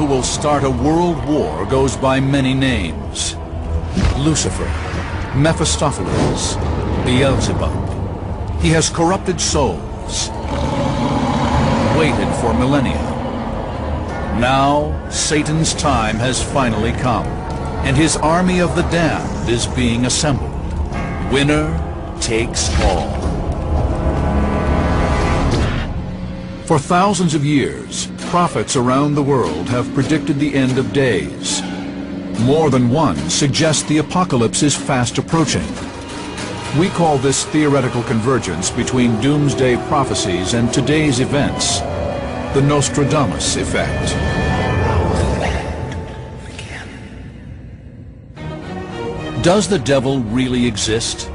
will start a world war goes by many names. Lucifer, Mephistopheles, Beelzebub. He has corrupted souls, waited for millennia. Now, Satan's time has finally come, and his army of the damned is being assembled. Winner takes all. For thousands of years, prophets around the world have predicted the end of days. More than one suggests the apocalypse is fast approaching. We call this theoretical convergence between doomsday prophecies and today's events the Nostradamus effect. Does the devil really exist?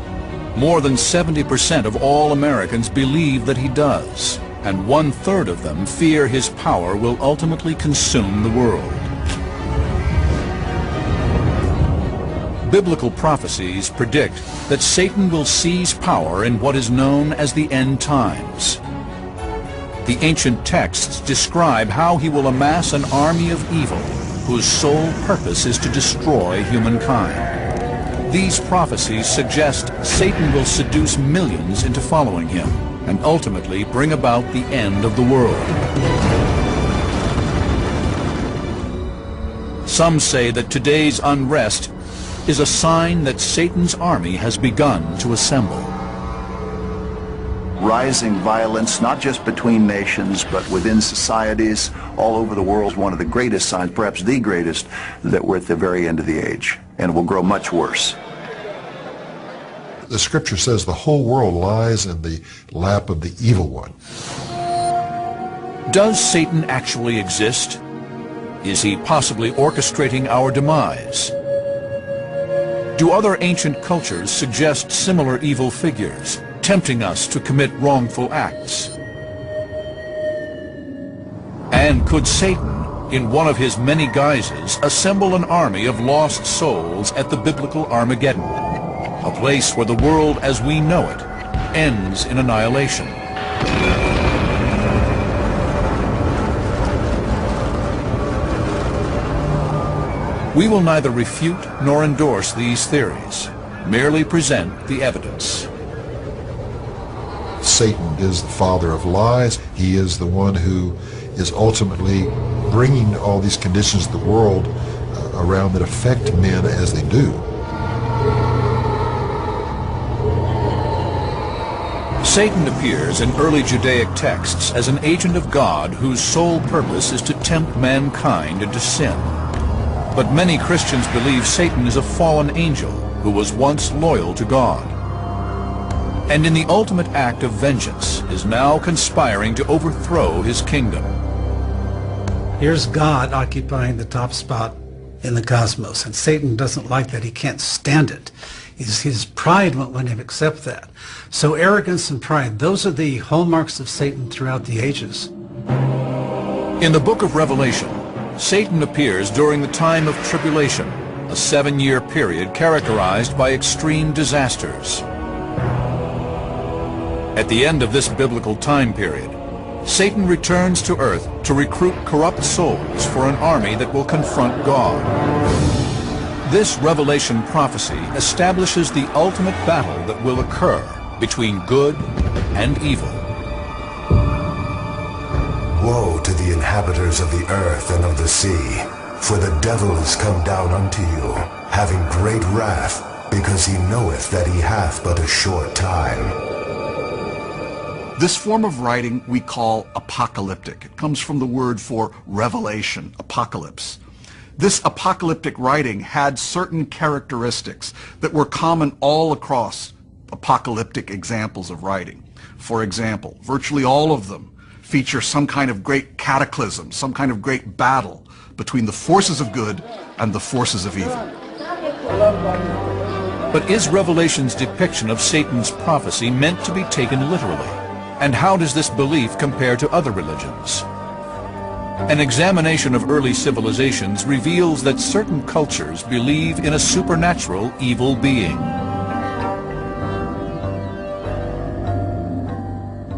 More than 70% of all Americans believe that he does, and 1/3 of them fear his power will ultimately consume the world. Biblical prophecies predict that Satan will seize power in what is known as the end times. The ancient texts describe how he will amass an army of evil whose sole purpose is to destroy humankind. These prophecies suggest Satan will seduce millions into following him and ultimately bring about the end of the world. Some say that today's unrest is a sign that Satan's army has begun to assemble. Rising violence, not just between nations, but within societies all over the world, is one of the greatest signs, perhaps the greatest, that we're at the very end of the age, and it will grow much worse. The scripture says the whole world lies in the lap of the evil one. Does Satan actually exist? Is he possibly orchestrating our demise? Do other ancient cultures suggest similar evil figures, tempting us to commit wrongful acts? And could Satan, in one of his many guises, assemble an army of lost souls at the biblical Armageddon, a place where the world as we know it ends in annihilation? We will neither refute nor endorse these theories, merely present the evidence. Satan is the father of lies. He is the one who is ultimately bringing all these conditions to the world around that affect men as they do. Satan appears in early Judaic texts as an agent of God whose sole purpose is to tempt mankind into sin. But many Christians believe Satan is a fallen angel who was once loyal to God, and in the ultimate act of vengeance is now conspiring to overthrow his kingdom. Here's God occupying the top spot in the cosmos, and Satan doesn't like that. He can't stand it. His pride won't let him accept that. So arrogance and pride, those are the hallmarks of Satan throughout the ages. In the book of Revelation, Satan appears during the time of tribulation, a 7-year period characterized by extreme disasters. At the end of this biblical time period, Satan returns to earth to recruit corrupt souls for an army that will confront God. This Revelation prophecy establishes the ultimate battle that will occur between good and evil. Woe to the inhabitants of the earth and of the sea, for the devil is come down unto you, having great wrath, because he knoweth that he hath but a short time. This form of writing we call apocalyptic. It comes from the word for revelation, apocalypse. This apocalyptic writing had certain characteristics that were common all across apocalyptic examples of writing. For example, virtually all of them feature some kind of great cataclysm, some kind of great battle between the forces of good and the forces of evil. But is Revelation's depiction of Satan's prophecy meant to be taken literally? And how does this belief compare to other religions? An examination of early civilizations reveals that certain cultures believe in a supernatural evil being.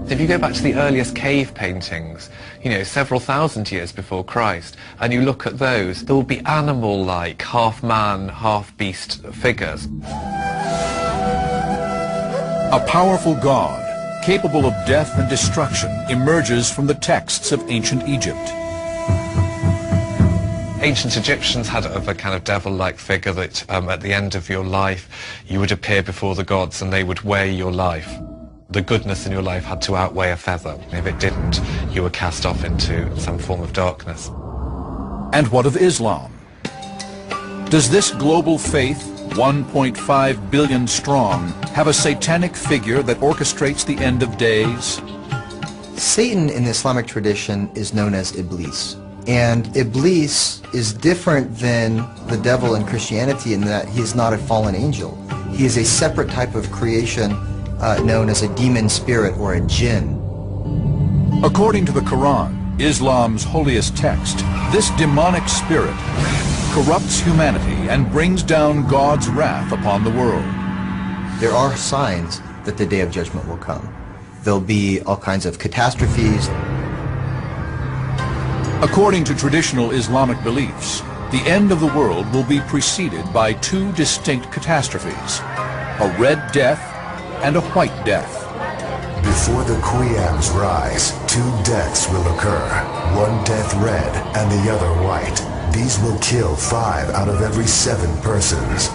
If you go back to the earliest cave paintings, you know, several thousand years before Christ, and you look at those, there will be animal-like, half-man, half-beast figures. A powerful god, capable of death and destruction, emerges from the texts of ancient Egypt. Ancient Egyptians had a kind of devil-like figure that at the end of your life you would appear before the gods and they would weigh your life. The goodness in your life had to outweigh a feather. If it didn't, you were cast off into some form of darkness. And what of Islam? Does this global faith, 1.5 billion strong, have a satanic figure that orchestrates the end of days? Satan in the Islamic tradition is known as Iblis. And Iblis is different than the devil in Christianity in that he is not a fallen angel. He is a separate type of creation known as a demon spirit or a jinn. According to the Quran, Islam's holiest text, this demonic spirit corrupts humanity and brings down God's wrath upon the world. There are signs that the day of judgment will come. There'll be all kinds of catastrophes. According to traditional Islamic beliefs, the end of the world will be preceded by two distinct catastrophes, a red death and a white death. Before the Qiyams rise, two deaths will occur, one death red and the other white. These will kill 5 out of every 7 persons.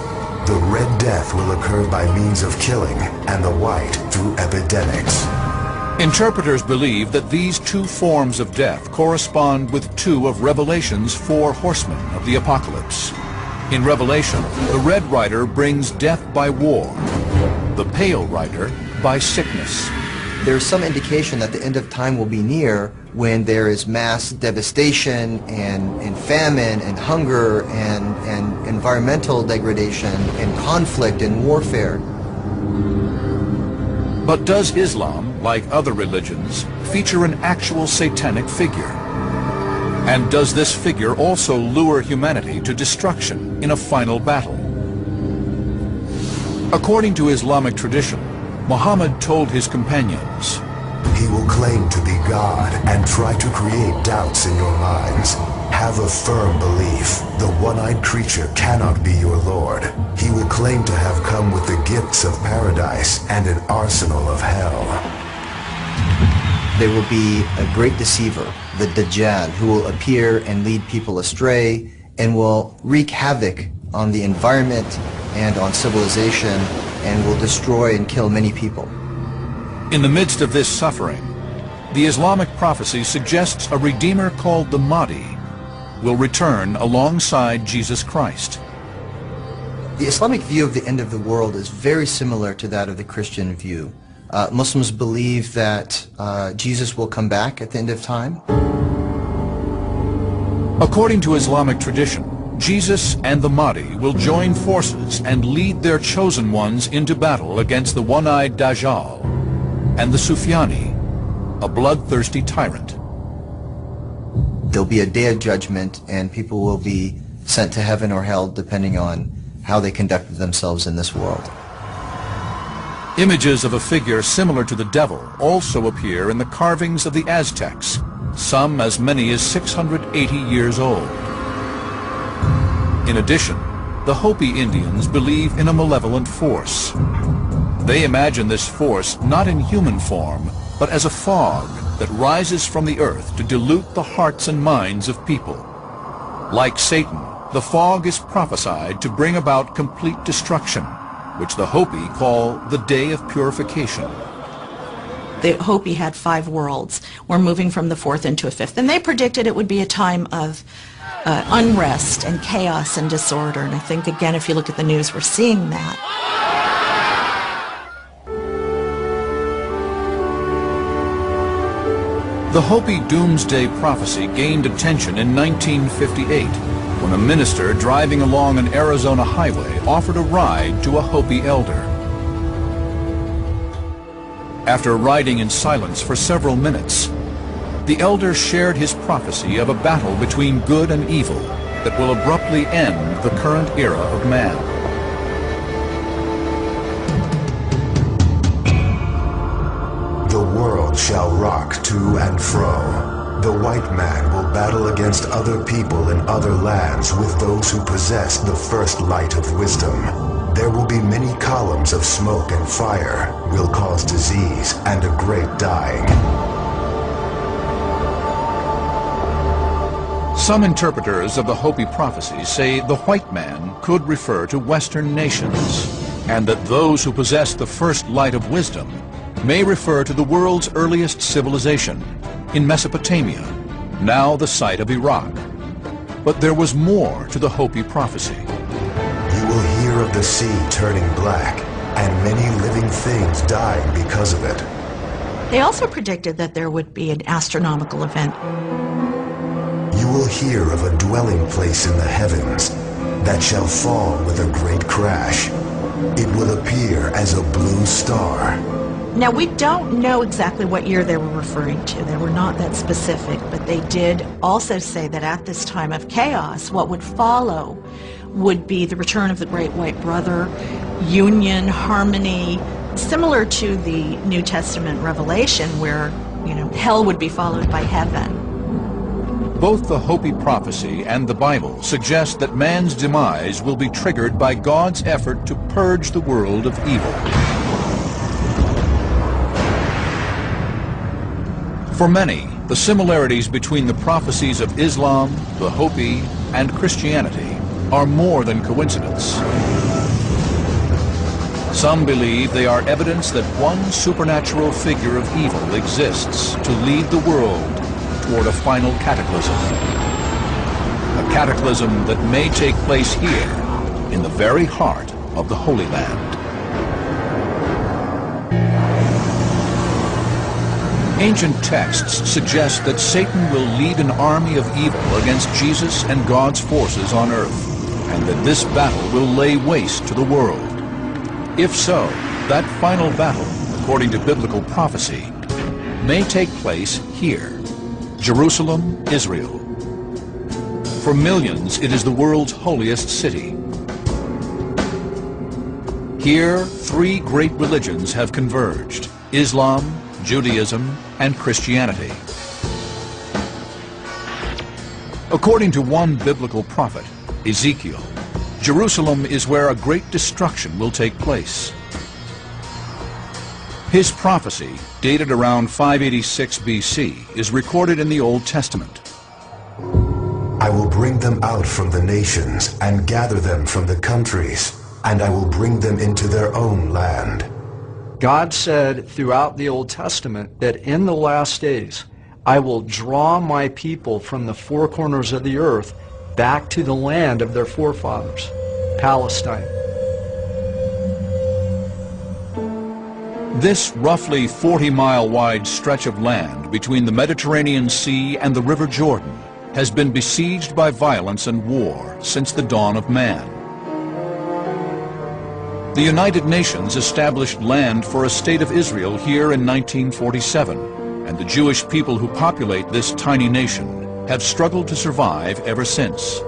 The red death will occur by means of killing, and the white through epidemics. Interpreters believe that these two forms of death correspond with 2 of Revelation's 4 horsemen of the apocalypse. In Revelation, the red rider brings death by war, the pale rider by sickness. There's some indication that the end of time will be near when there is mass devastation and famine and hunger and environmental degradation and conflict and warfare. But does Islam, like other religions, feature an actual satanic figure? And does this figure also lure humanity to destruction in a final battle? According to Islamic tradition, Muhammad told his companions, He will claim to be God and try to create doubts in your minds. Have a firm belief. The one-eyed creature cannot be your Lord. He will claim to have come with the gifts of paradise and an arsenal of hell. There will be a great deceiver, the Dajjal, who will appear and lead people astray and will wreak havoc on the environment and on civilization and will destroy and kill many people. In the midst of this suffering, the Islamic prophecy suggests a Redeemer called the Mahdi will return alongside Jesus Christ. The Islamic view of the end of the world is very similar to that of the Christian view. Muslims believe that Jesus will come back at the end of time. According to Islamic tradition, Jesus and the Mahdi will join forces and lead their chosen ones into battle against the one-eyed Dajjal and the Sufyani, a bloodthirsty tyrant. There'll be a day of judgment and people will be sent to heaven or hell depending on how they conducted themselves in this world. Images of a figure similar to the devil also appear in the carvings of the Aztecs, some as many as 680 years old. In addition, the Hopi Indians believe in a malevolent force. They imagine this force not in human form, but as a fog that rises from the earth to dilute the hearts and minds of people. Like Satan, the fog is prophesied to bring about complete destruction, which the Hopi call the Day of Purification. The Hopi had 5 worlds. We're moving from the 4th into a 5th. And they predicted it would be a time of unrest and chaos and disorder. And I think, again, if you look at the news, we're seeing that. The Hopi doomsday prophecy gained attention in 1958 when a minister driving along an Arizona highway offered a ride to a Hopi elder. After riding in silence for several minutes, the elder shared his prophecy of a battle between good and evil that will abruptly end the current era of man. The world shall rock to and fro. The white man will battle against other people in other lands with those who possess the first light of wisdom. There will be many columns of smoke and fire, will cause disease and a great dying. Some interpreters of the Hopi prophecy say the white man could refer to Western nations, and that those who possess the first light of wisdom may refer to the world's earliest civilization in Mesopotamia, now the site of Iraq. But there was more to the Hopi prophecy. You will hear of the sea turning black, and many living things dying because of it. They also predicted that there would be an astronomical event. You will hear of a dwelling place in the heavens that shall fall with a great crash. It will appear as a blue star. Now, we don't know exactly what year they were referring to. They were not that specific, but they did also say that at this time of chaos, what would follow would be the return of the Great White Brother, union, harmony, similar to the New Testament Revelation where, hell would be followed by heaven. Both the Hopi prophecy and the Bible suggest that man's demise will be triggered by God's effort to purge the world of evil. For many, the similarities between the prophecies of Islam, the Hopi, and Christianity are more than coincidence. Some believe they are evidence that one supernatural figure of evil exists to lead the world toward a final cataclysm. A cataclysm that may take place here, in the very heart of the Holy Land. Ancient texts suggest that Satan will lead an army of evil against Jesus and God's forces on earth, and that this battle will lay waste to the world. If so, that final battle, according to biblical prophecy, may take place here, Jerusalem, Israel. For millions, it is the world's holiest city. Here, three great religions have converged: Islam, Judaism, and Christianity. According to one biblical prophet, Ezekiel, Jerusalem is where a great destruction will take place. His prophecy, dated around 586 BC, is recorded in the Old Testament. I will bring them out from the nations and gather them from the countries, and I will bring them into their own land. God said throughout the Old Testament that in the last days, I will draw my people from the four corners of the earth back to the land of their forefathers, Palestine. This roughly 40-mile wide stretch of land between the Mediterranean Sea and the River Jordan has been besieged by violence and war since the dawn of man. The United Nations established land for a state of Israel here in 1947, and the Jewish people who populate this tiny nation have struggled to survive ever since.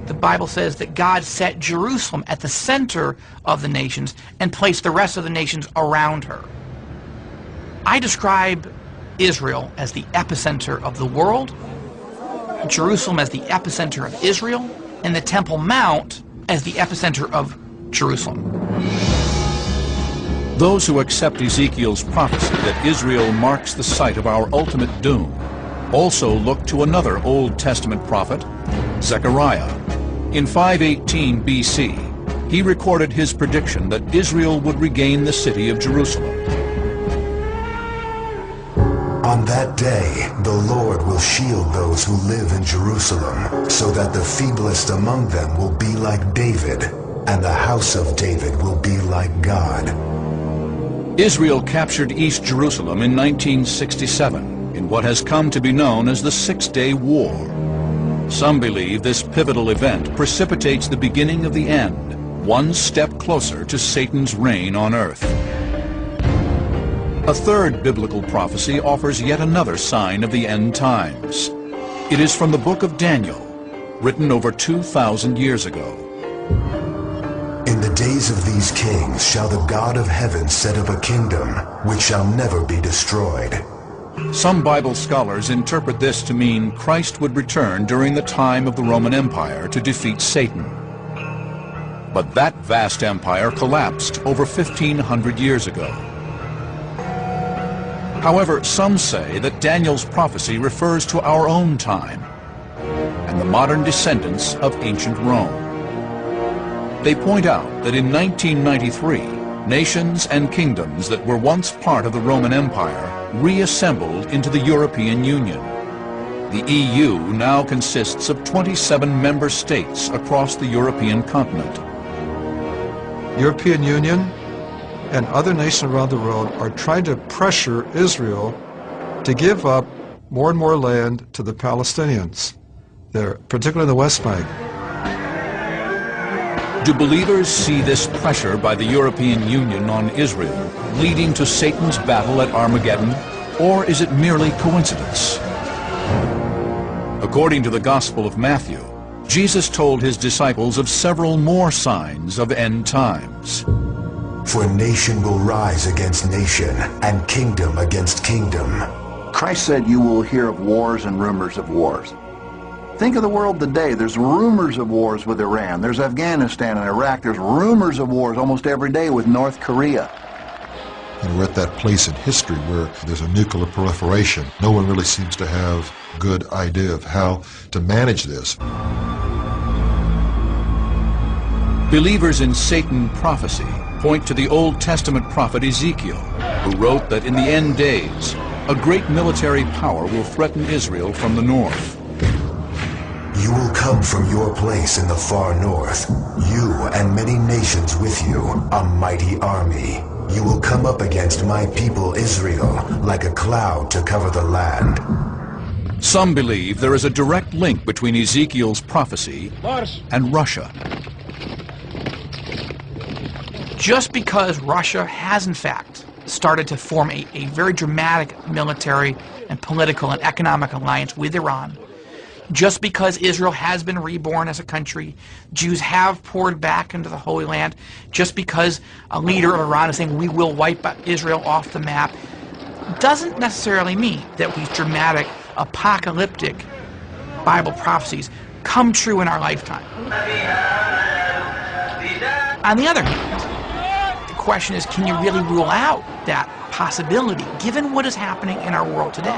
The Bible says that God set Jerusalem at the center of the nations and placed the rest of the nations around her. I describe Israel as the epicenter of the world, Jerusalem as the epicenter of Israel, and the Temple Mount as the epicenter of Jerusalem. Those who accept Ezekiel's prophecy that Israel marks the site of our ultimate doom also look to another Old Testament prophet, Zechariah. In 518 BC, he recorded his prediction that Israel would regain the city of Jerusalem. On that day, the Lord will shield those who live in Jerusalem, so that the feeblest among them will be like David, and the house of David will be like God. Israel captured East Jerusalem in 1967 in what has come to be known as the Six-Day War. Some believe this pivotal event precipitates the beginning of the end, one step closer to Satan's reign on earth. A third biblical prophecy offers yet another sign of the end times. It is from the book of Daniel, written over 2,000 years ago. In the days of these kings shall the God of heaven set up a kingdom which shall never be destroyed. Some Bible scholars interpret this to mean Christ would return during the time of the Roman Empire to defeat Satan. But that vast empire collapsed over 1,500 years ago. However, some say that Daniel's prophecy refers to our own time and the modern descendants of ancient Rome. They point out that in 1993, nations and kingdoms that were once part of the Roman Empire reassembled into the European Union. The EU now consists of 27 member states across the European continent. European Union and other nations around the world are trying to pressure Israel to give up more and more land to the Palestinians, particularly in the West Bank. Do believers see this pressure by the European Union on Israel leading to Satan's battle at Armageddon, or is it merely coincidence? According to the Gospel of Matthew, Jesus told his disciples of several more signs of end times. For nation will rise against nation, and kingdom against kingdom. Christ said you will hear of wars and rumors of wars. Think of the world today. There's rumors of wars with Iran. There's Afghanistan and Iraq. There's rumors of wars almost every day with North Korea. And we're at that place in history where there's a nuclear proliferation. No one really seems to have a good idea of how to manage this. Believers in Satan prophecy point to the Old Testament prophet Ezekiel, who wrote that in the end days, a great military power will threaten Israel from the north. You will come from your place in the far north, you and many nations with you, a mighty army. You will come up against my people Israel like a cloud to cover the land. Some believe there is a direct link between Ezekiel's prophecy and Russia. Just because Russia has in fact started to form a very dramatic military and political and economic alliance with Iran, just because Israel has been reborn as a country, Jews have poured back into the Holy Land, just because a leader of Iran is saying we will wipe Israel off the map, doesn't necessarily mean that these dramatic, apocalyptic Bible prophecies come true in our lifetime. On the other hand, the question is, can you really rule out that possibility given what is happening in our world today?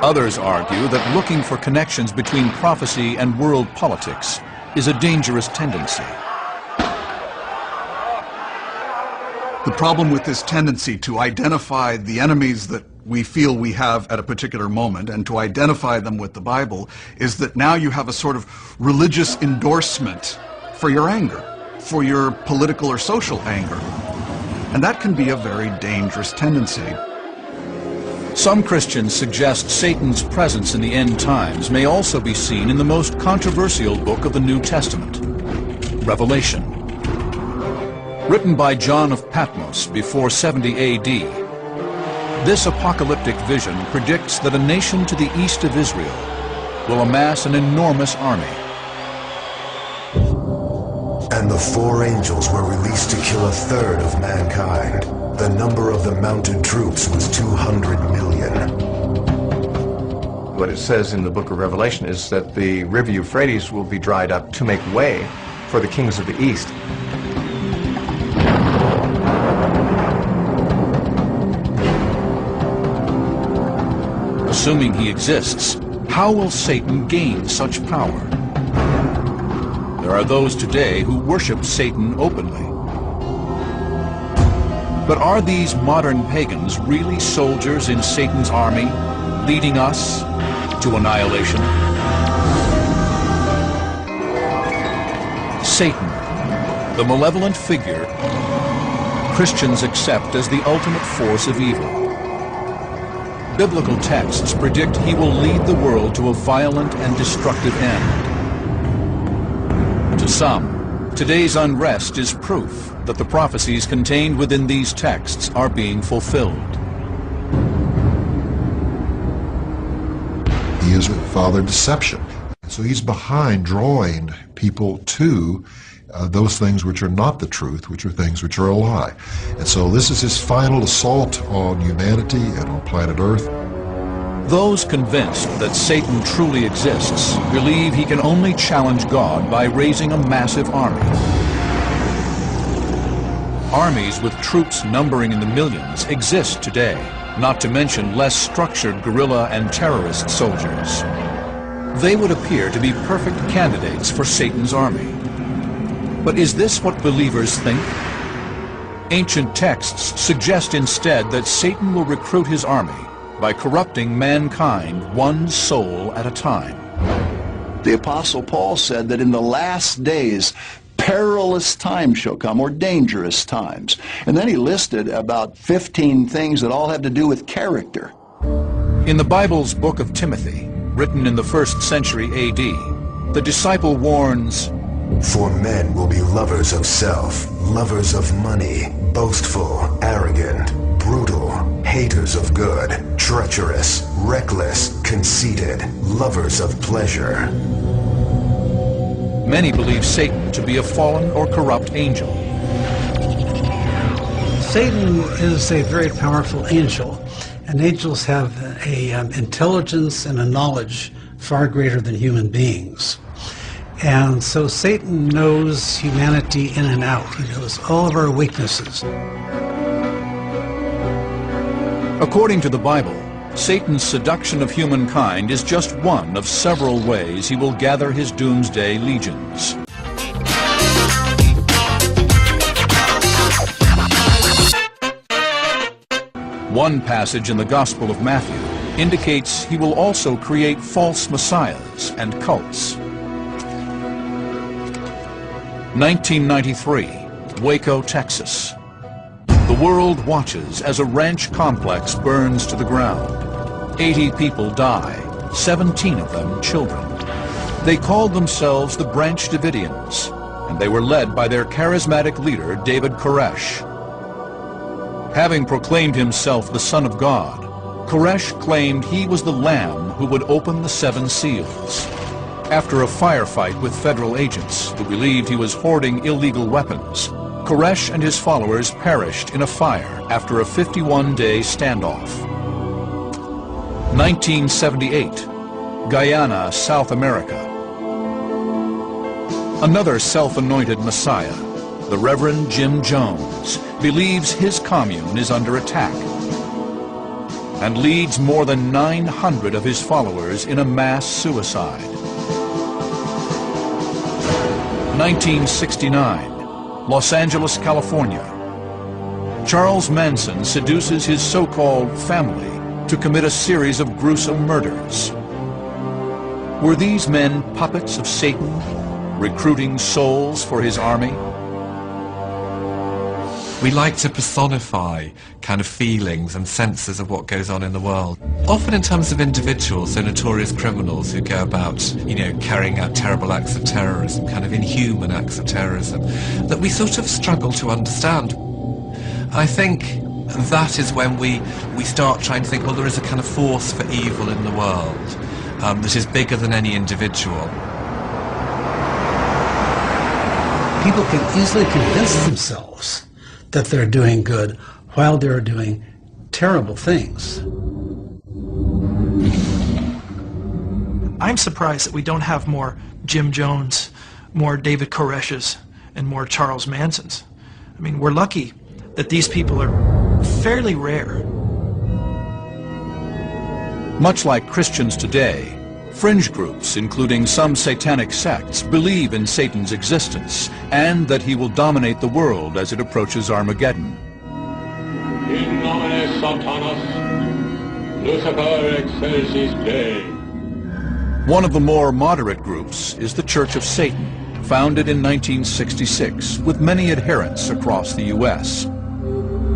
Others argue that looking for connections between prophecy and world politics is a dangerous tendency. The problem with this tendency to identify the enemies that we feel we have at a particular moment and to identify them with the Bible is that now you have a sort of religious endorsement for your anger, for your political or social anger. And that can be a very dangerous tendency. Some Christians suggest Satan's presence in the end times may also be seen in the most controversial book of the New Testament, Revelation. Written by John of Patmos before 70 AD, this apocalyptic vision predicts that a nation to the east of Israel will amass an enormous army. And the 4 angels were released to kill 1/3 of mankind. The number of the mounted troops was 200 million. What it says in the book of Revelation is that the river Euphrates will be dried up to make way for the kings of the east. Assuming he exists, how will Satan gain such power? There are those today who worship Satan openly. But are these modern pagans really soldiers in Satan's army, leading us to annihilation? Satan, the malevolent figure Christians accept as the ultimate force of evil. Biblical texts predict he will lead the world to a violent and destructive end. To some, today's unrest is proof that the prophecies contained within these texts are being fulfilled. He is a father of deception. So he's behind drawing people to those things which are not the truth, which are things which are a lie. And so this is his final assault on humanity and on planet Earth. Those convinced that Satan truly exists believe he can only challenge God by raising a massive army. Armies with troops numbering in the millions exist today, not to mention less structured guerrilla and terrorist soldiers. They would appear to be perfect candidates for Satan's army. But is this what believers think? Ancient texts suggest instead that Satan will recruit his army by corrupting mankind one soul at a time. The Apostle Paul said that in the last days, perilous times shall come, or dangerous times. And then he listed about 15 things that all have to do with character. In the Bible's book of Timothy, written in the 1st century AD, the disciple warns, "For men will be lovers of self, lovers of money, boastful, arrogant, brutal, haters of good, treacherous, reckless, conceited, lovers of pleasure." Many believe Satan to be a fallen or corrupt angel. Satan is a very powerful angel, and angels have an intelligence and a knowledge far greater than human beings. And so Satan knows humanity in and out. He knows all of our weaknesses. According to the Bible, Satan's seduction of humankind is just one of several ways he will gather his doomsday legions. One passage in the Gospel of Matthew indicates he will also create false messiahs and cults. 1993, Waco, Texas. The world watches as a ranch complex burns to the ground. 80 people die, 17 of them children. They called themselves the Branch Davidians, and they were led by their charismatic leader, David Koresh. Having proclaimed himself the Son of God, Koresh claimed he was the Lamb who would open the 7 seals. After a firefight with federal agents who believed he was hoarding illegal weapons, Koresh and his followers perished in a fire after a 51-day standoff. 1978, Guyana, South America. Another self-anointed Messiah, the Reverend Jim Jones, believes his commune is under attack and leads more than 900 of his followers in a mass suicide. 1969, Los Angeles, California. Charles Manson seduces his so-called family to commit a series of gruesome murders. Were these men puppets of Satan, recruiting souls for his army? We like to personify kind of feelings and senses of what goes on in the world. Often in terms of individuals, so notorious criminals who go about, carrying out terrible acts of terrorism, kind of inhuman acts of terrorism, that we sort of struggle to understand. I think that is when we start trying to think, well, there is a kind of force for evil in the world that is bigger than any individual. People can easily convince themselves that they're doing good while they're doing terrible things. I'm surprised that we don't have more Jim Jones, more David Koreshes, and more Charles Mansons. I mean, we're lucky that these people are fairly rare. Much like Christians today, fringe groups, including some satanic sects, believe in Satan's existence and that he will dominate the world as it approaches Armageddon. In nomine Satanas, Lucifer excelsis Dei. One of the more moderate groups is the Church of Satan, founded in 1966 with many adherents across the U.S.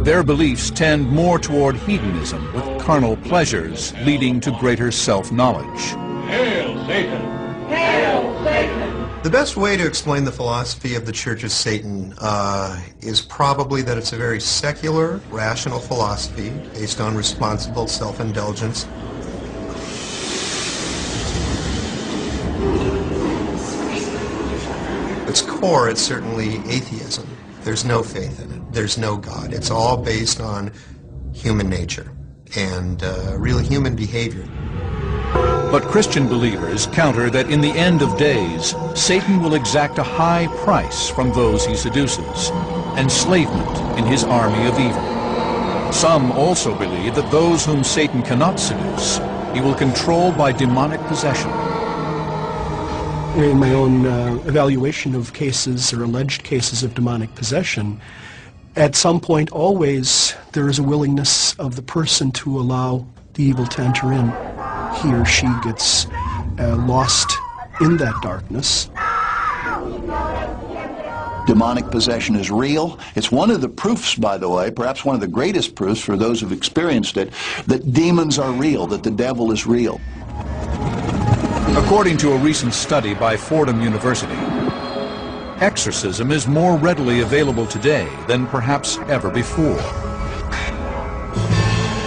Their beliefs tend more toward hedonism, with carnal pleasures leading to greater self-knowledge. Hail Satan! Hail Satan! The best way to explain the philosophy of the Church of Satan is probably that it's a very secular, rational philosophy based on responsible self-indulgence. core, it's certainly atheism. There's no faith in it. There's no God. It's all based on human nature and real human behavior. But Christian believers counter that in the end of days, Satan will exact a high price from those he seduces, enslavement in his army of evil. Some also believe that those whom Satan cannot seduce, he will control by demonic possession. In my own evaluation of cases or alleged cases of demonic possession, at some point always there is a willingness of the person to allow the evil to enter in. He or she gets lost in that darkness. Demonic possession is real. It's one of the proofs, by the way, perhaps one of the greatest proofs for those who've experienced it, that demons are real, that the devil is real. According to a recent study by Fordham University, exorcism is more readily available today than perhaps ever before.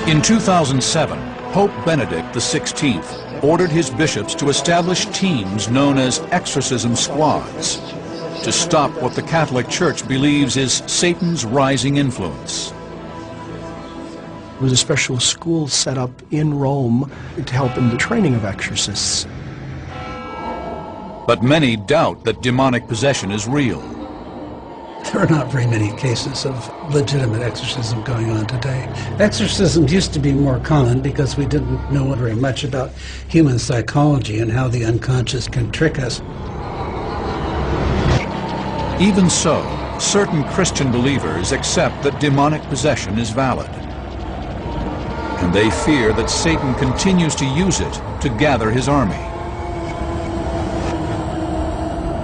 In 2007, Pope Benedict XVI ordered his bishops to establish teams known as exorcism squads to stop what the Catholic Church believes is Satan's rising influence. There was a special school set up in Rome to help in the training of exorcists. But many doubt that demonic possession is real. There are not very many cases of legitimate exorcism going on today. Exorcism used to be more common because we didn't know very much about human psychology and how the unconscious can trick us. Even so, certain Christian believers accept that demonic possession is valid. And they fear that Satan continues to use it to gather his army.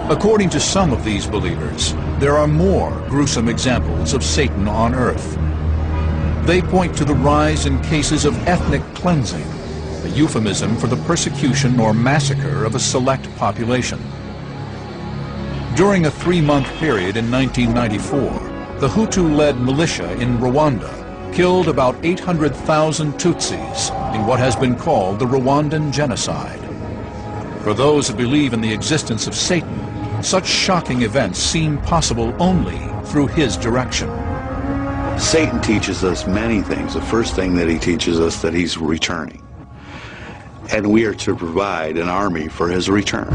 According to some of these believers, there are more gruesome examples of Satan on earth. They point to the rise in cases of ethnic cleansing, a euphemism for the persecution or massacre of a select population. During a 3-month period in 1994, the Hutu-led militia in Rwanda killed about 800,000 Tutsis in what has been called the Rwandan genocide. For those who believe in the existence of Satan, such shocking events seem possible only through his direction. Satan teaches us many things. The first thing that he teaches us that he's returning. And we are to provide an army for his return.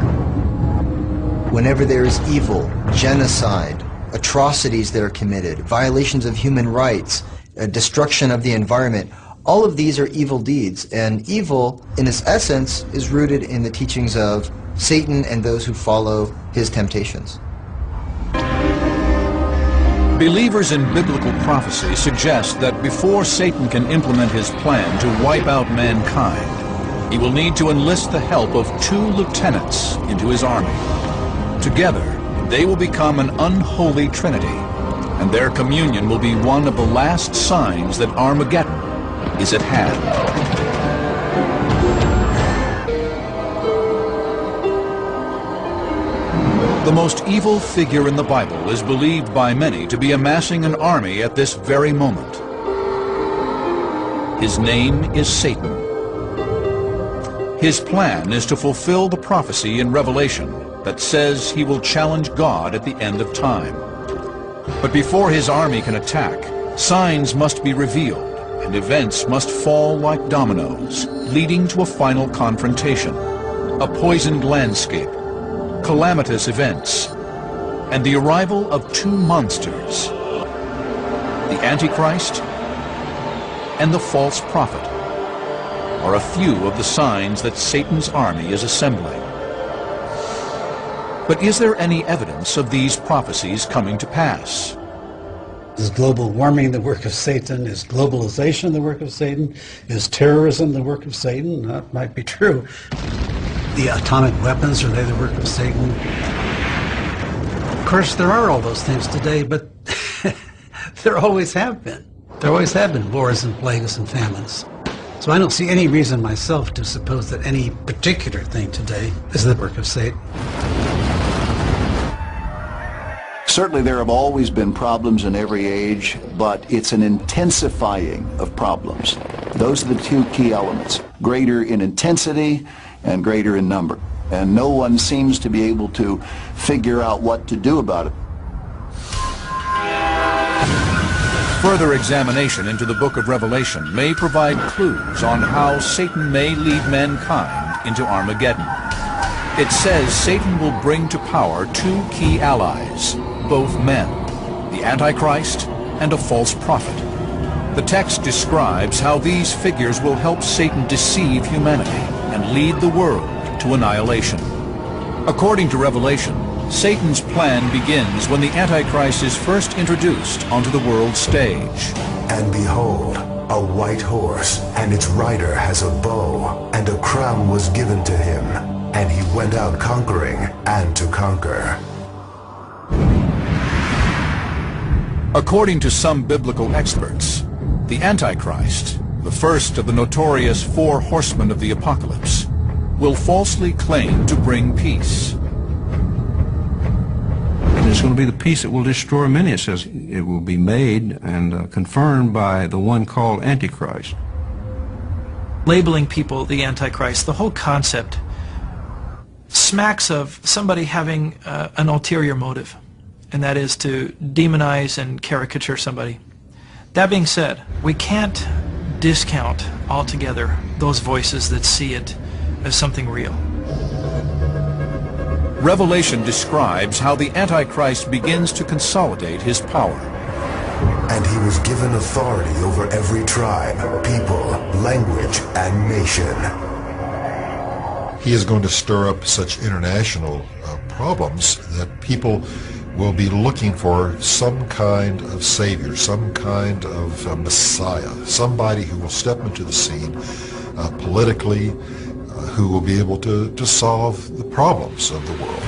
Whenever there is evil, genocide, atrocities that are committed, violations of human rights, destruction of the environment, all of these are evil deeds. And evil, in its essence, is rooted in the teachings of Satan and those who follow his temptations. Believers in biblical prophecy suggest that before Satan can implement his plan to wipe out mankind, he will need to enlist the help of 2 lieutenants into his army. Together, they will become an unholy trinity, and their communion will be one of the last signs that Armageddon is at hand. The most evil figure in the Bible is believed by many to be amassing an army at this very moment. His name is Satan. His plan is to fulfill the prophecy in Revelation that says he will challenge God at the end of time. But before his army can attack, signs must be revealed and events must fall like dominoes, leading to a final confrontation, a poisoned landscape, calamitous events, and the arrival of 2 monsters, the Antichrist and the false prophet, are a few of the signs that Satan's army is assembling. But is there any evidence of these prophecies coming to pass? Is global warming the work of Satan? Is globalization the work of Satan? Is terrorism the work of Satan? That might be true. The atomic weapons, are they the work of Satan? Of course, there are all those things today, but there always have been. There always have been wars and plagues and famines. So I don't see any reason myself to suppose that any particular thing today is the work of Satan. Certainly there have always been problems in every age, but it's an intensifying of problems. Those are the 2 key elements, greater in intensity and greater in number. and no one seems to be able to figure out what to do about it. Further examination into the book of Revelation may provide clues on how Satan may lead mankind into Armageddon. It says Satan will bring to power two key allies, both men, the Antichrist and a false prophet. The text describes how these figures will help Satan deceive humanity and lead the world to annihilation. According to Revelation, Satan's plan begins when the Antichrist is first introduced onto the world stage. And behold, a white horse, and its rider has a bow, and a crown was given to him, and he went out conquering and to conquer. According to some biblical experts, the Antichrist, the first of the notorious four horsemen of the apocalypse, will falsely claim to bring peace. And it's going to be the peace that will destroy many. It says it will be made and confirmed by the one called Antichrist. Labeling people the Antichrist, the whole concept smacks of somebody having an ulterior motive, and that is to demonize and caricature somebody. That being said, we can't discount altogether those voices that see it as something real. Revelation describes how the Antichrist begins to consolidate his power. And he was given authority over every tribe, people, language, and nation. He is going to stir up such international problems that people will be looking for some kind of savior, some kind of messiah, somebody who will step into the scene politically, who will be able to solve the problems of the world.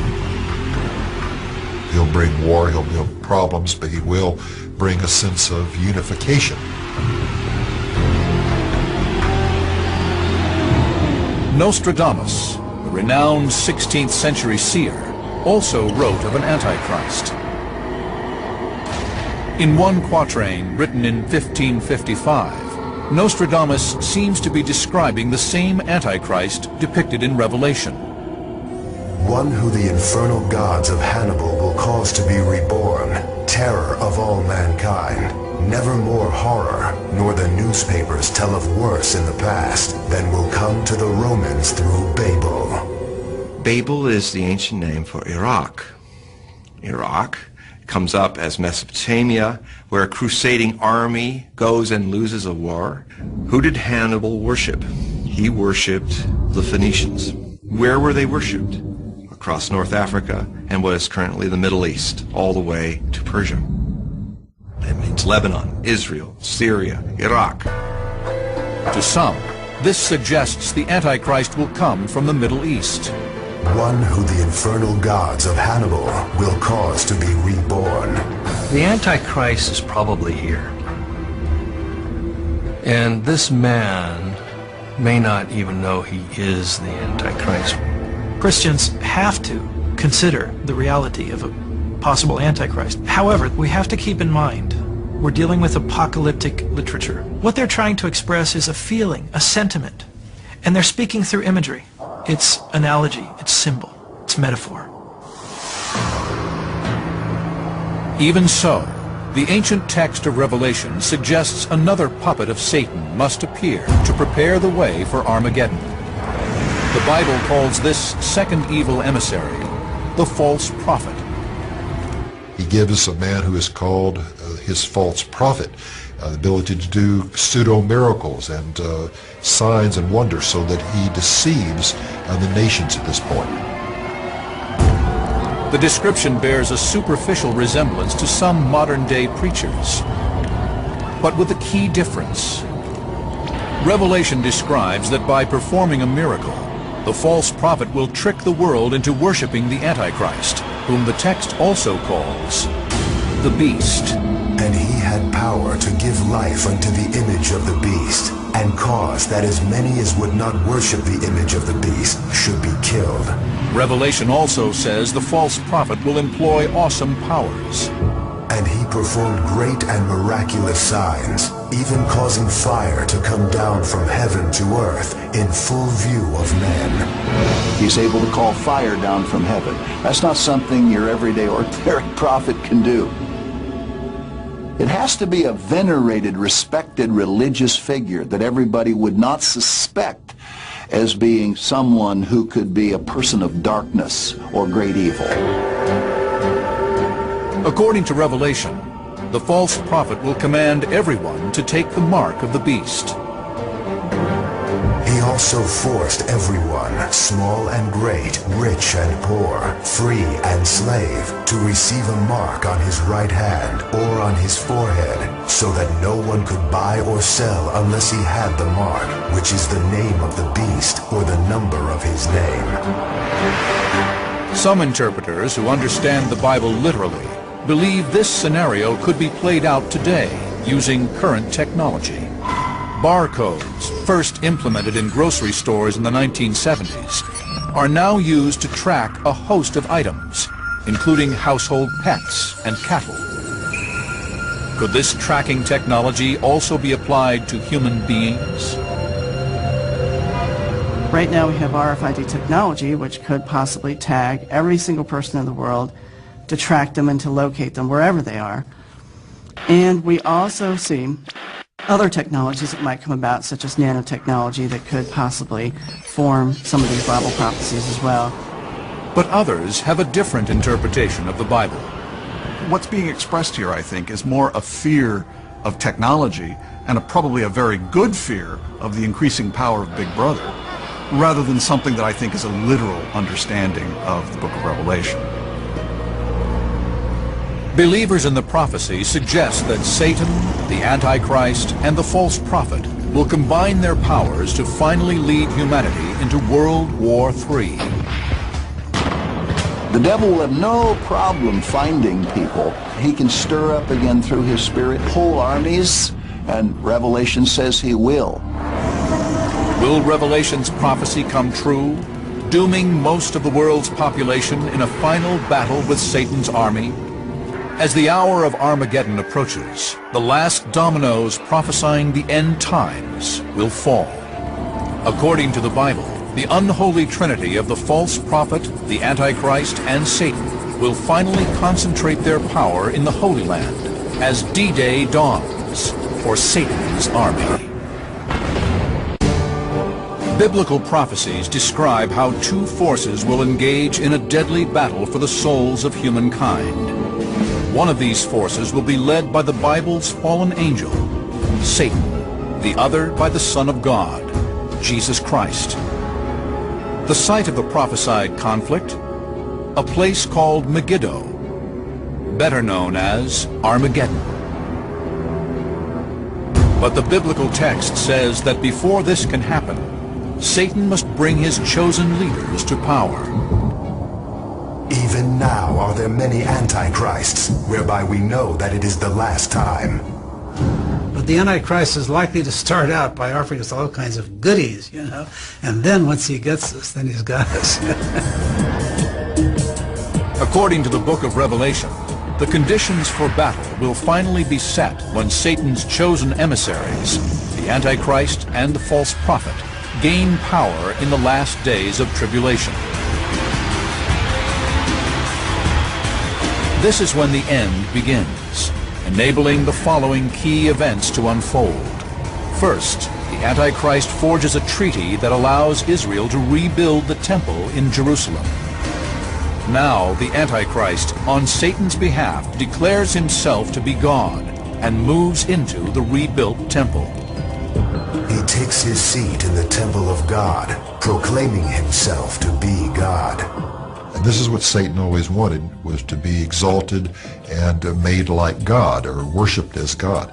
He'll bring war, he'll bring problems, but he will bring a sense of unification. Nostradamus, the renowned 16th century seer, also wrote of an Antichrist. In one quatrain written in 1555, Nostradamus seems to be describing the same Antichrist depicted in Revelation. One who the infernal gods of Hannibal will cause to be reborn, terror of all mankind. Never more horror, nor the newspapers tell of worse in the past than will come to the Romans through Babel. Babel is the ancient name for Iraq. Iraq comes up as Mesopotamia, where a crusading army goes and loses a war. Who did Hannibal worship? He worshipped the Phoenicians. Where were they worshipped? Across North Africa and what is currently the Middle East, all the way to Persia. That means Lebanon, Israel, Syria, Iraq. To some, this suggests the Antichrist will come from the Middle East. One who the infernal gods of Hannibal will cause to be reborn. The Antichrist is probably here. And this man may not even know he is the Antichrist. Christians have to consider the reality of a possible Antichrist. However, we have to keep in mind we're dealing with apocalyptic literature. What they're trying to express is a feeling, a sentiment, and they're speaking through imagery. It's analogy, it's symbol, it's metaphor. Even so, the ancient text of Revelation suggests another puppet of Satan must appear to prepare the way for Armageddon. The Bible calls this second evil emissary the false prophet. He gives a man who is called his false prophet the ability to do pseudo-miracles and signs and wonders so that he deceives the nations at this point. The description bears a superficial resemblance to some modern-day preachers, but with a key difference. Revelation describes that by performing a miracle, the false prophet will trick the world into worshiping the Antichrist, whom the text also calls the beast. And he had power to give life unto the image of the beast, and cause that as many as would not worship the image of the beast should be killed. Revelation also says the false prophet will employ awesome powers. And he performed great and miraculous signs, even causing fire to come down from heaven to earth in full view of men. He's able to call fire down from heaven. That's not something your everyday ordinary prophet can do. It has to be a venerated, respected religious figure that everybody would not suspect as being someone who could be a person of darkness or great evil. According to Revelation, the false prophet will command everyone to take the mark of the beast. He also forced everyone, small and great, rich and poor, free and slave, to receive a mark on his right hand or on his forehead, so that no one could buy or sell unless he had the mark, which is the name of the beast or the number of his name. Some interpreters who understand the Bible literally believe this scenario could be played out today using current technology. Barcodes, first implemented in grocery stores in the 1970s, are now used to track a host of items, including household pets and cattle. Could this tracking technology also be applied to human beings? Right now we have RFID technology, which could possibly tag every single person in the world to track them and to locate them wherever they are. And we also see other technologies that might come about, such as nanotechnology, that could possibly form some of these Bible prophecies as well. But others have a different interpretation of the Bible. What's being expressed here, I think, is more a fear of technology and probably a very good fear of the increasing power of Big Brother, rather than something that I think is a literal understanding of the book of Revelation. Believers in the prophecy suggest that Satan, the Antichrist, and the false prophet will combine their powers to finally lead humanity into World War III. The devil will have no problem finding people. He can stir up again through his spirit whole armies, and Revelation says he will. Will Revelation's prophecy come true, dooming most of the world's population in a final battle with Satan's army? As the hour of Armageddon approaches, the last dominoes prophesying the end times will fall. According to the Bible, the unholy trinity of the false prophet, the Antichrist, and Satan will finally concentrate their power in the Holy Land as D-Day dawns for Satan's army. Biblical prophecies describe how two forces will engage in a deadly battle for the souls of humankind. One of these forces will be led by the Bible's fallen angel, Satan, the other by the Son of God, Jesus Christ. The site of the prophesied conflict, a place called Megiddo, better known as Armageddon. But the biblical text says that before this can happen, Satan must bring his chosen leaders to power. Even now are there many antichrists, whereby we know that it is the last time. But the Antichrist is likely to start out by offering us all kinds of goodies, you know, and then once he gets us, then he's got us. According to the book of Revelation, the conditions for battle will finally be set when Satan's chosen emissaries, the Antichrist and the false prophet, gain power in the last days of tribulation. This is when the end begins, enabling the following key events to unfold. First, the Antichrist forges a treaty that allows Israel to rebuild the temple in Jerusalem. Now, the Antichrist, on Satan's behalf, declares himself to be God and moves into the rebuilt temple. He takes his seat in the temple of God, proclaiming himself to be God. And this is what Satan always wanted, was to be exalted and made like God, or worshipped as God.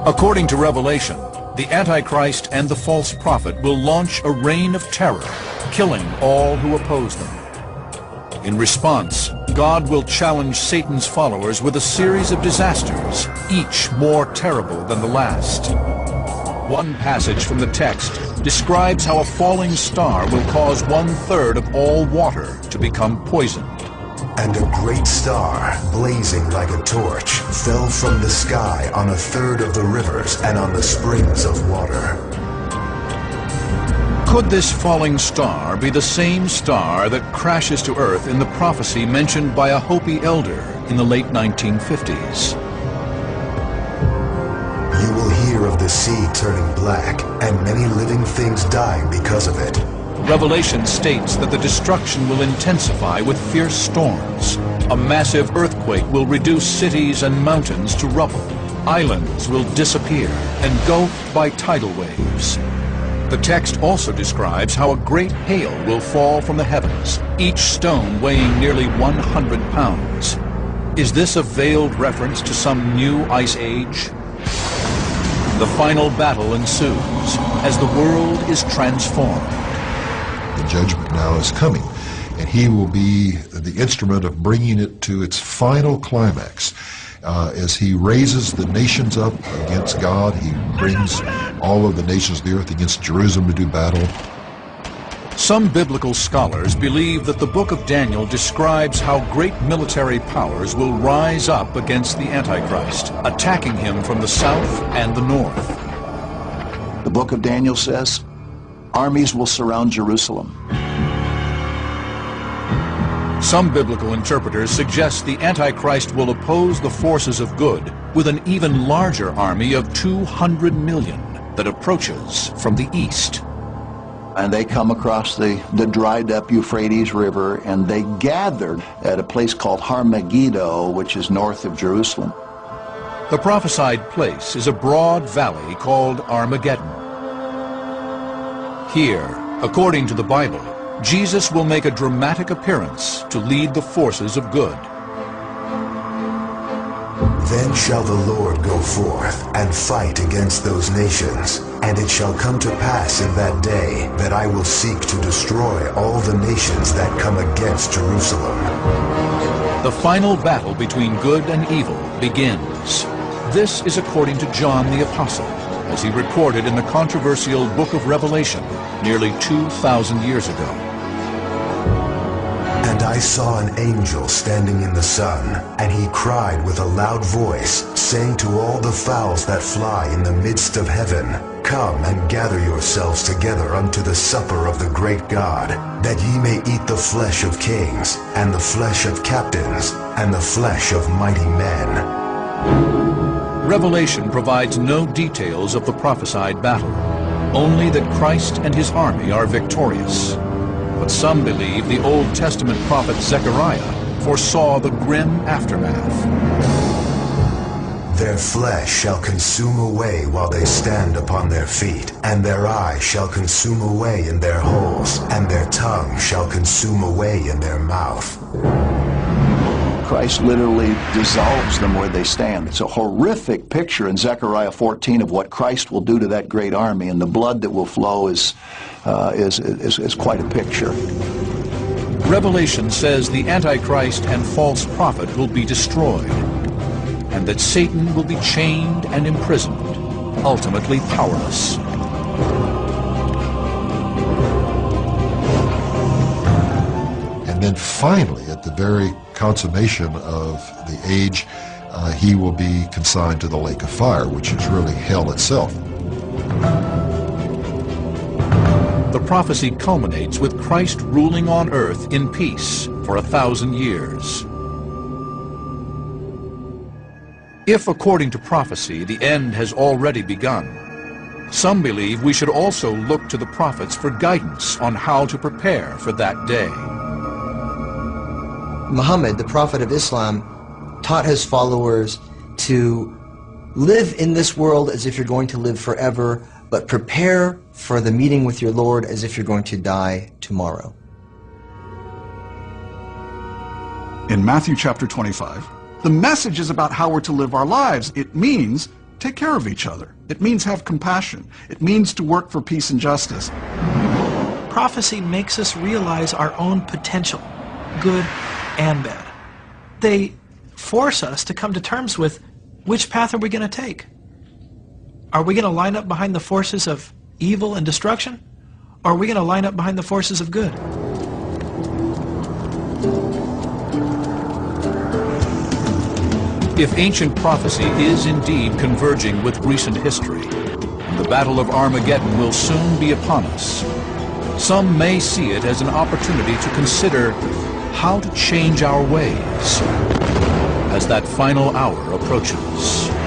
According to Revelation, the Antichrist and the false prophet will launch a reign of terror, killing all who oppose them. In response, God will challenge Satan's followers with a series of disasters, each more terrible than the last. One passage from the text describes how a falling star will cause 1/3 of all water to become poisoned. And a great star, blazing like a torch, fell from the sky on a third of the rivers and on the springs of water. Could this falling star be the same star that crashes to Earth in the prophecy mentioned by a Hopi elder in the late 1950s? You will hear of the sea turning black and many living things dying because of it. Revelation states that the destruction will intensify with fierce storms. A massive earthquake will reduce cities and mountains to rubble. Islands will disappear, engulfed by tidal waves. The text also describes how a great hail will fall from the heavens, each stone weighing nearly 100 pounds. Is this a veiled reference to some new ice age? The final battle ensues as the world is transformed. The judgment now is coming, and he will be the instrument of bringing it to its final climax. As he raises the nations up against God, he brings all of the nations of the earth against Jerusalem to do battle. Some biblical scholars believe that the book of Daniel describes how great military powers will rise up against the Antichrist, attacking him from the south and the north. The book of Daniel says, armies will surround Jerusalem. Some biblical interpreters suggest the Antichrist will oppose the forces of good with an even larger army of 200 million that approaches from the east. And they come across the dried up Euphrates River, and they gathered at a place called Har Megiddo, which is north of Jerusalem. The prophesied place is a broad valley called Armageddon. Here, according to the Bible, Jesus will make a dramatic appearance to lead the forces of good. Then shall the Lord go forth and fight against those nations, and it shall come to pass in that day that I will seek to destroy all the nations that come against Jerusalem. The final battle between good and evil begins. This is according to John the Apostle, as he recorded in the controversial book of Revelation nearly 2,000 years ago. And I saw an angel standing in the sun, and he cried with a loud voice, saying to all the fowls that fly in the midst of heaven, Come and gather yourselves together unto the supper of the great God, that ye may eat the flesh of kings, and the flesh of captains, and the flesh of mighty men. Revelation provides no details of the prophesied battle, only that Christ and his army are victorious. But some believe the Old Testament prophet Zechariah foresaw the grim aftermath. Their flesh shall consume away while they stand upon their feet, and their eye shall consume away in their holes, and their tongue shall consume away in their mouth. Christ literally dissolves them where they stand. It's a horrific picture in Zechariah 14 of what Christ will do to that great army, and the blood that will flow is quite a picture. Revelation says the Antichrist and false prophet will be destroyed, and that Satan will be chained and imprisoned, ultimately powerless. And then finally, at the very consummation of the age, he will be consigned to the lake of fire, which is really hell itself. The prophecy culminates with Christ ruling on earth in peace for 1,000 years. If, according to prophecy, the end has already begun, some believe we should also look to the prophets for guidance on how to prepare for that day. Muhammad, the prophet of Islam, taught his followers to live in this world as if you're going to live forever, but prepare for the meeting with your Lord as if you're going to die tomorrow. In Matthew chapter 25, the message is about how we're to live our lives. It means take care of each other. It means have compassion. It means to work for peace and justice. Prophecy makes us realize our own potential, good and bad. They force us to come to terms with which path are we going to take. Are we going to line up behind the forces of evil and destruction? Or are we going to line up behind the forces of good? If ancient prophecy is indeed converging with recent history, and the Battle of Armageddon will soon be upon us, some may see it as an opportunity to consider how to change our ways as that final hour approaches.